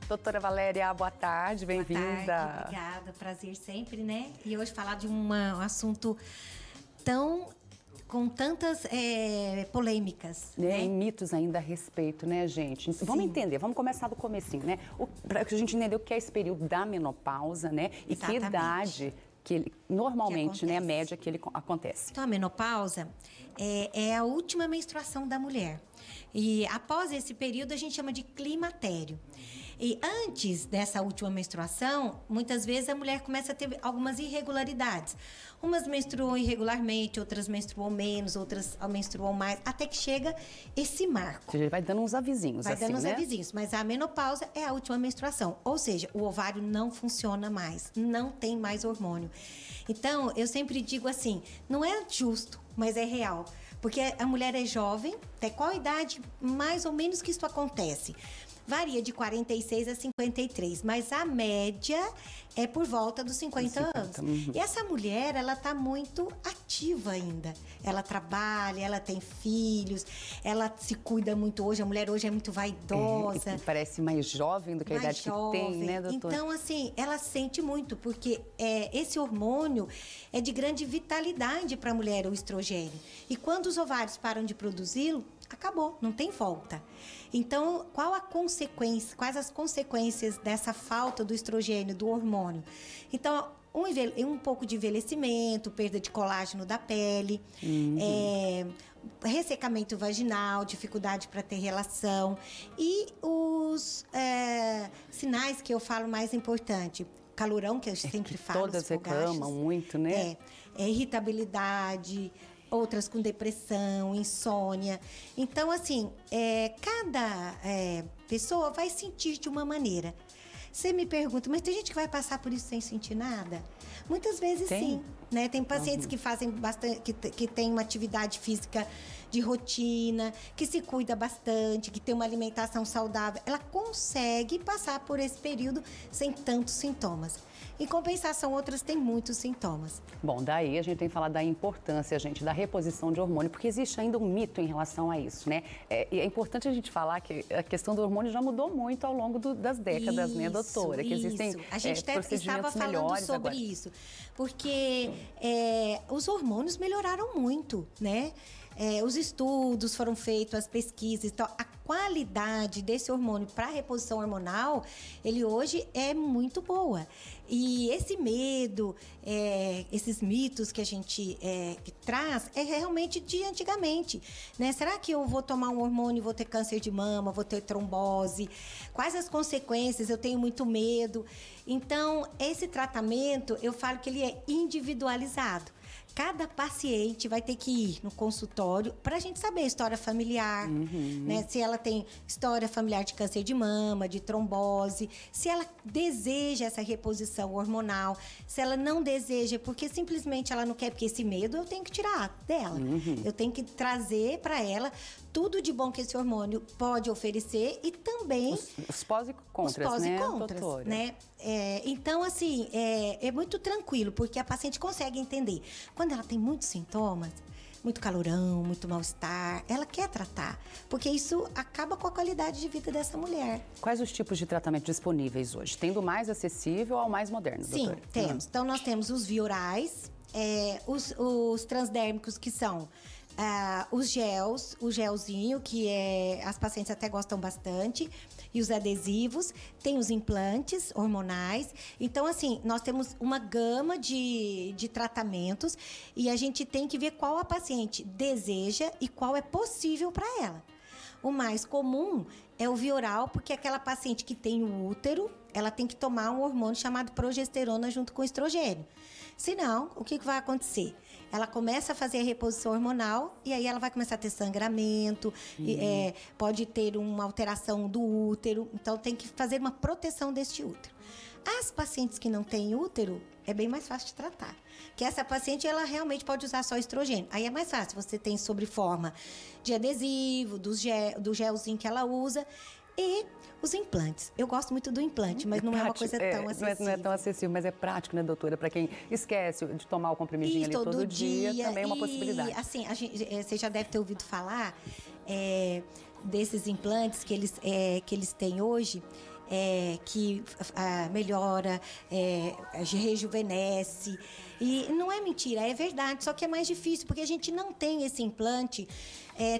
Doutora Valéria, boa tarde, bem-vinda. Boa tarde, obrigada, prazer sempre, né? E hoje falar de um assunto com tantas polêmicas. Né? E mitos ainda a respeito, né, gente? Sim. Vamos entender, vamos começar do comecinho, né? Para a gente entender o que é esse período da menopausa, né? E Exatamente. que idade que ele, normalmente, né, a média que ele acontece. Então, a menopausa é a última menstruação da mulher. E após esse período, a gente chama de climatério. E antes dessa última menstruação, muitas vezes a mulher começa a ter algumas irregularidades. Umas menstruam irregularmente, outras menstruam menos, outras menstruam mais, até que chega esse marco. Ou seja, ele vai dando uns avisinhos, Vai assim, dando uns né? avisinhos, mas a menopausa é a última menstruação. Ou seja, o ovário não funciona mais, não tem mais hormônio. Então, eu sempre digo assim, não é justo, mas é real. Porque a mulher é jovem, até qual idade mais ou menos que isso acontece? Varia de 46 a 53, mas a média é por volta dos 50 anos. Uhum. E essa mulher, ela tá muito ativa ainda. Ela trabalha, ela tem filhos, ela se cuida muito hoje. A mulher hoje é muito vaidosa. E parece mais jovem do que a idade que tem, né, doutora? Então, assim, ela sente muito, porque esse hormônio é de grande vitalidade para a mulher, o estrogênio. E quando os ovários param de produzi-lo, acabou, não tem volta. Então, quais as consequências dessa falta do estrogênio, do hormônio? Então, um pouco de envelhecimento, perda de colágeno da pele, ressecamento vaginal, dificuldade para ter relação e os sinais que eu falo mais importante. Calorão, que eu sempre falo. Todas reclamam muito, né? Irritabilidade, outras com depressão, insônia. Então, assim, cada pessoa vai sentir de uma maneira. Você me pergunta, mas tem gente que vai passar por isso sem sentir nada? Muitas vezes sim, né? Tem pacientes que fazem bastante, que tem uma atividade física de rotina, que se cuida bastante, que tem uma alimentação saudável. Ela consegue passar por esse período sem tantos sintomas. Em compensação, outras têm muitos sintomas. Bom, daí a gente tem que falar da importância, gente, da reposição de hormônio, porque existe ainda um mito em relação a isso, né? É importante a gente falar que a questão do hormônio já mudou muito ao longo das décadas, né, doutora? Que existem a gente até estava falando sobre isso, porque os hormônios melhoraram muito, né? Os estudos foram feitos, as pesquisas, então a qualidade desse hormônio para reposição hormonal, ele hoje é muito boa. E esse medo, esses mitos que a gente que traz, é realmente de antigamente, né? Será que eu vou tomar um hormônio e vou ter câncer de mama, vou ter trombose? Quais as consequências? Eu tenho muito medo. Então, esse tratamento, eu falo que ele é individualizado. Cada paciente vai ter que ir no consultório para a gente saber a história familiar, né? Se ela tem história familiar de câncer de mama, de trombose, se ela deseja essa reposição hormonal, se ela não deseja, porque simplesmente ela não quer, porque esse medo eu tenho que tirar dela. Eu tenho que trazer para ela tudo de bom que esse hormônio pode oferecer e também os pós e contras, né, doutora? Né? Então, assim, é muito tranquilo, porque a paciente consegue entender. Quando ela tem muitos sintomas, muito calorão, muito mal-estar, ela quer tratar, porque isso acaba com a qualidade de vida dessa mulher. Quais os tipos de tratamento disponíveis hoje? Tem do mais acessível ao mais moderno, doutora? Sim, temos. Então, nós temos os viorais, os transdérmicos, que são os gels, o gelzinho, que as pacientes até gostam bastante, e os adesivos, tem os implantes hormonais. Então, assim, nós temos uma gama de tratamentos e a gente tem que ver qual a paciente deseja e qual é possível para ela. O mais comum é o vioral, porque aquela paciente que tem o útero, ela tem que tomar um hormônio chamado progesterona junto com estrogênio. Senão, o que vai acontecer? Ela começa a fazer a reposição hormonal e aí ela vai começar a ter sangramento, pode ter uma alteração do útero, então tem que fazer uma proteção deste útero. As pacientes que não têm útero, é bem mais fácil de tratar. Que essa paciente, ela realmente pode usar só estrogênio. Aí é mais fácil, você tem sob forma de adesivo, do gelzinho que ela usa. E os implantes. Eu gosto muito do implante, mas não é uma coisa tão acessível. Não é tão acessível, mas é prático, né, doutora? Para quem esquece de tomar o comprimidinho ali todo dia, também é uma possibilidade. Assim, você já deve ter ouvido falar desses implantes que eles têm hoje. que melhora, rejuvenesce. E não é mentira, é verdade, só que é mais difícil, porque a gente não tem esse implante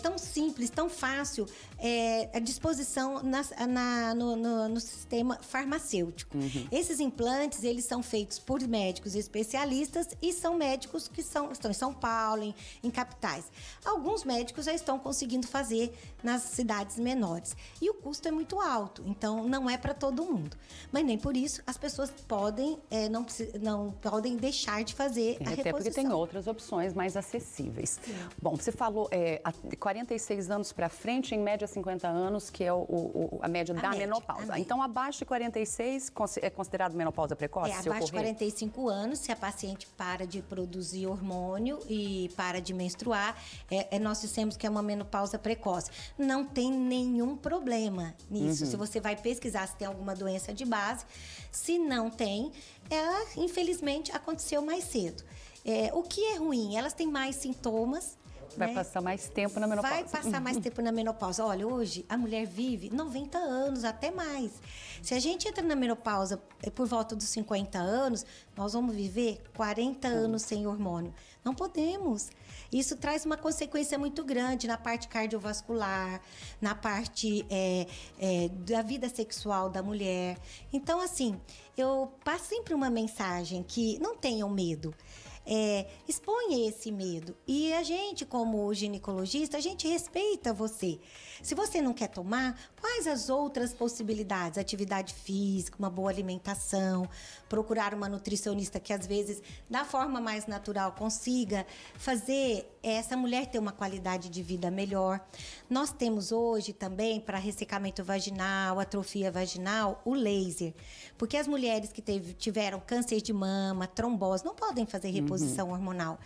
tão simples, tão fácil, à disposição no sistema farmacêutico. Esses implantes, eles são feitos por médicos especialistas e são médicos que estão em São Paulo, em capitais. Alguns médicos já estão conseguindo fazer nas cidades menores. E o custo é muito alto, então não é para todo mundo. Mas nem por isso as pessoas podem, não podem deixar de fazer a reposição. Até porque tem outras opções mais acessíveis. Sim. Bom, você falou 46 anos para frente, em média 50 anos, que é a média da menopausa. Então, abaixo de 46 é considerado menopausa precoce? Abaixo de 45 anos, se a paciente para de produzir hormônio e para de menstruar, nós dissemos que é uma menopausa precoce. Não tem nenhum problema nisso. Se você vai pesquisar se tem alguma doença de base, se não tem, ela, infelizmente, aconteceu mais cedo. O que é ruim? Elas têm mais sintomas. Vai passar mais tempo na menopausa. Vai passar mais tempo na menopausa. Olha, hoje a mulher vive 90 anos, até mais. Se a gente entra na menopausa por volta dos 50 anos, nós vamos viver 40 anos sem hormônio. Não podemos. Isso traz uma consequência muito grande na parte cardiovascular, na parte da vida sexual da mulher. Então, assim, eu passo sempre uma mensagem que não tenham medo. Exponha esse medo. E a gente, como ginecologista, a gente respeita você. Se você não quer tomar, quais as outras possibilidades? Atividade física, uma boa alimentação, procurar uma nutricionista que, às vezes, da forma mais natural, consiga fazer essa mulher ter uma qualidade de vida melhor. Nós temos hoje também, para ressecamento vaginal, atrofia vaginal, o laser. Porque as mulheres que tiveram câncer de mama, trombose, não podem fazer reposição hormonal.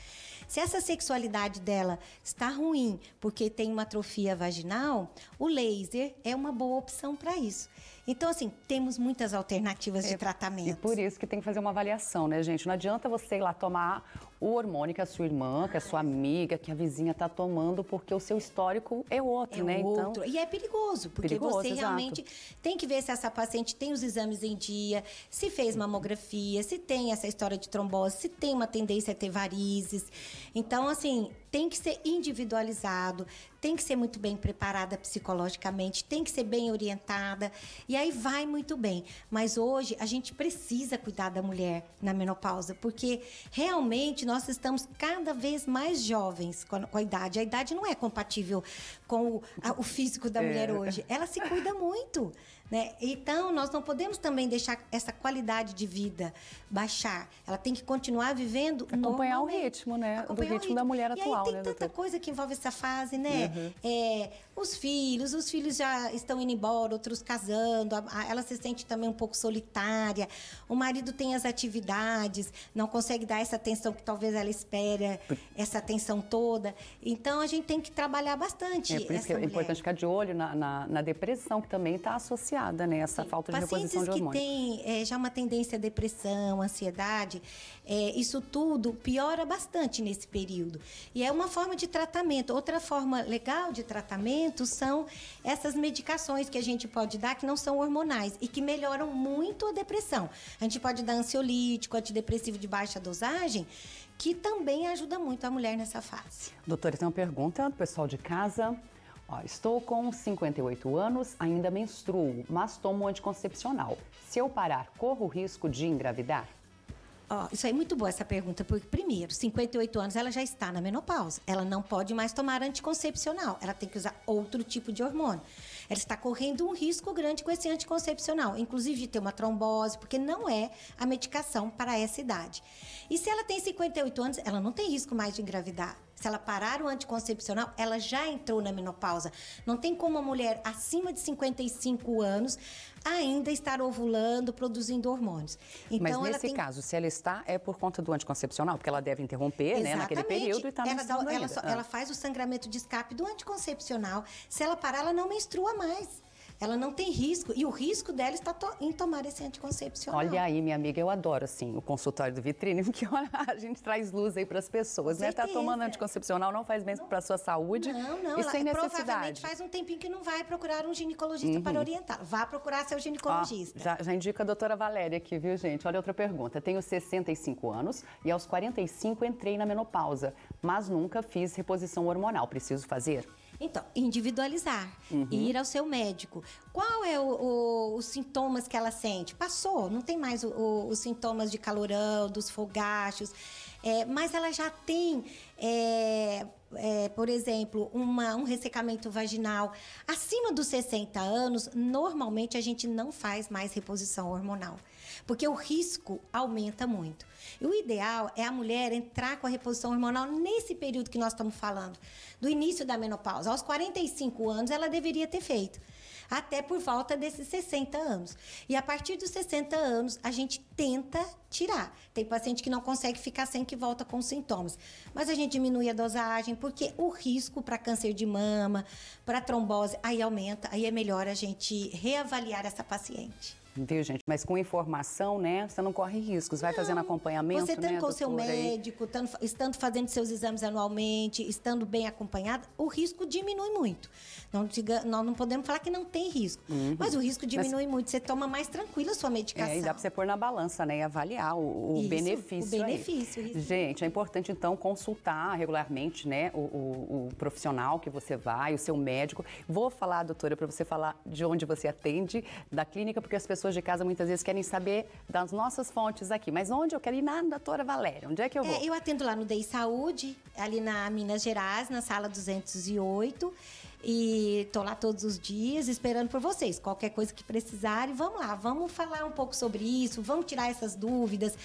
Se essa sexualidade dela está ruim porque tem uma atrofia vaginal, o laser é uma boa opção para isso. Então, assim, temos muitas alternativas de tratamento. E por isso que tem que fazer uma avaliação, né, gente? Não adianta você ir lá tomar o hormônio que a sua irmã, que a sua amiga, que a vizinha está tomando, porque o seu histórico é outro, né? Outro. E é perigoso, porque você realmente tem que ver se essa paciente tem os exames em dia, se fez mamografia, se tem essa história de trombose, se tem uma tendência a ter varizes. Então, assim, tem que ser individualizado, tem que ser muito bem preparada psicologicamente, tem que ser bem orientada, e aí vai muito bem. Mas hoje a gente precisa cuidar da mulher na menopausa, porque realmente nós estamos cada vez mais jovens com a idade. A idade não é compatível com o físico da mulher hoje. Ela se cuida muito, né? Então, nós não podemos também deixar essa qualidade de vida baixar. Ela tem que continuar vivendo acompanhar o ritmo, né? Do ritmo da mulher atual, né? E aí tem tanta coisa que envolve essa fase, né? Os filhos já estão indo embora, outros casando, ela se sente também um pouco solitária, o marido tem as atividades, não consegue dar essa atenção que talvez ela espera, essa atenção toda. Então, a gente tem que trabalhar bastante. Por isso que é importante ficar de olho na depressão, que também está associada, né? Essa falta de reposição de hormônio. Pacientes que têm já uma tendência à depressão, ansiedade, isso tudo piora bastante nesse período. E é uma forma de tratamento. Outra forma legal de tratamento são essas medicações que a gente pode dar, que não são hormonais e que melhoram muito a depressão. A gente pode dar ansiolítico, antidepressivo de baixa dosagem, que também ajuda muito a mulher nessa fase. Doutora, tem uma pergunta do pessoal de casa. Estou com 58 anos, ainda menstruo, mas tomo anticoncepcional. Se eu parar, corro o risco de engravidar? Isso aí é muito boa essa pergunta, porque, primeiro, 58 anos ela já está na menopausa. Ela não pode mais tomar anticoncepcional. Ela tem que usar outro tipo de hormônio. Ela está correndo um risco grande com esse anticoncepcional, inclusive de ter uma trombose, porque não é a medicação para essa idade. E se ela tem 58 anos, ela não tem risco mais de engravidar. Se ela parar o anticoncepcional, ela já entrou na menopausa. Não tem como uma mulher acima de 55 anos ainda estar ovulando, produzindo hormônios. Então, mas nesse caso, se ela está, é por conta do anticoncepcional, porque ela deve interromper, né, naquele período e está menstruando ainda. Ela faz o sangramento de escape do anticoncepcional. Se ela parar, ela não menstrua mais. Ela não tem risco. E o risco dela está em tomar esse anticoncepcional. Olha aí, minha amiga, eu adoro, assim, o consultório do Vitrine, porque olha, a gente traz luz aí para as pessoas, né? Tá tomando anticoncepcional, não faz bem para a sua saúde não, e sem necessidade. Provavelmente faz um tempinho que não vai procurar um ginecologista para orientar. Vá procurar seu ginecologista. Já indica a doutora Valéria aqui, viu, gente? Olha outra pergunta. Tenho 65 anos e aos 45 entrei na menopausa, mas nunca fiz reposição hormonal. Preciso fazer? Então, individualizar, ir ao seu médico. Qual é os sintomas que ela sente? Passou, não tem mais os sintomas de calorão, dos fogachos, mas ela já tem, por exemplo, um ressecamento vaginal. Acima dos 60 anos, normalmente a gente não faz mais reposição hormonal, porque o risco aumenta muito. E o ideal é a mulher entrar com a reposição hormonal nesse período que nós estamos falando, do início da menopausa. Aos 45 anos, ela deveria ter feito, até por volta desses 60 anos. E a partir dos 60 anos, a gente tenta tirar. Tem paciente que não consegue ficar sem, que volta com sintomas. Mas a gente diminui a dosagem, porque o risco para câncer de mama, para trombose, aí aumenta. Aí é melhor a gente reavaliar essa paciente. Viu, gente? Mas com informação, né? Você não corre riscos. Vai fazendo acompanhamento, você tendo né, com o seu médico, estando fazendo seus exames anualmente, estando bem acompanhada, o risco diminui muito. Nós não podemos falar que não tem risco, mas o risco diminui muito. Você toma mais tranquila a sua medicação. E dá para você pôr na balança, né? E avaliar o benefício. O benefício. Gente, é importante, então, consultar regularmente, né? O profissional que você vai, o seu médico. Vou falar, doutora, para você falar de onde você atende, da clínica, porque as pessoas de casa muitas vezes querem saber das nossas fontes aqui. Mas onde eu quero ir? Na doutora Valéria. Onde é que eu vou? Eu atendo lá no DEI Saúde, ali na Minas Gerais, na sala 208. E estou lá todos os dias esperando por vocês. Qualquer coisa que precisarem, vamos lá. Vamos falar um pouco sobre isso, vamos tirar essas dúvidas.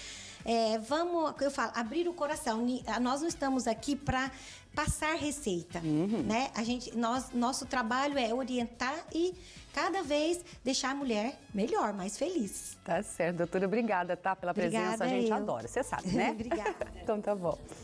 Vamos, eu falo, abrir o coração. Nós não estamos aqui para passar receita, né? Nosso trabalho é orientar e cada vez deixar a mulher melhor, mais feliz. Tá certo, doutora. Obrigada, tá? Pela presença. A gente adora, você sabe, né? Obrigada. Então tá bom.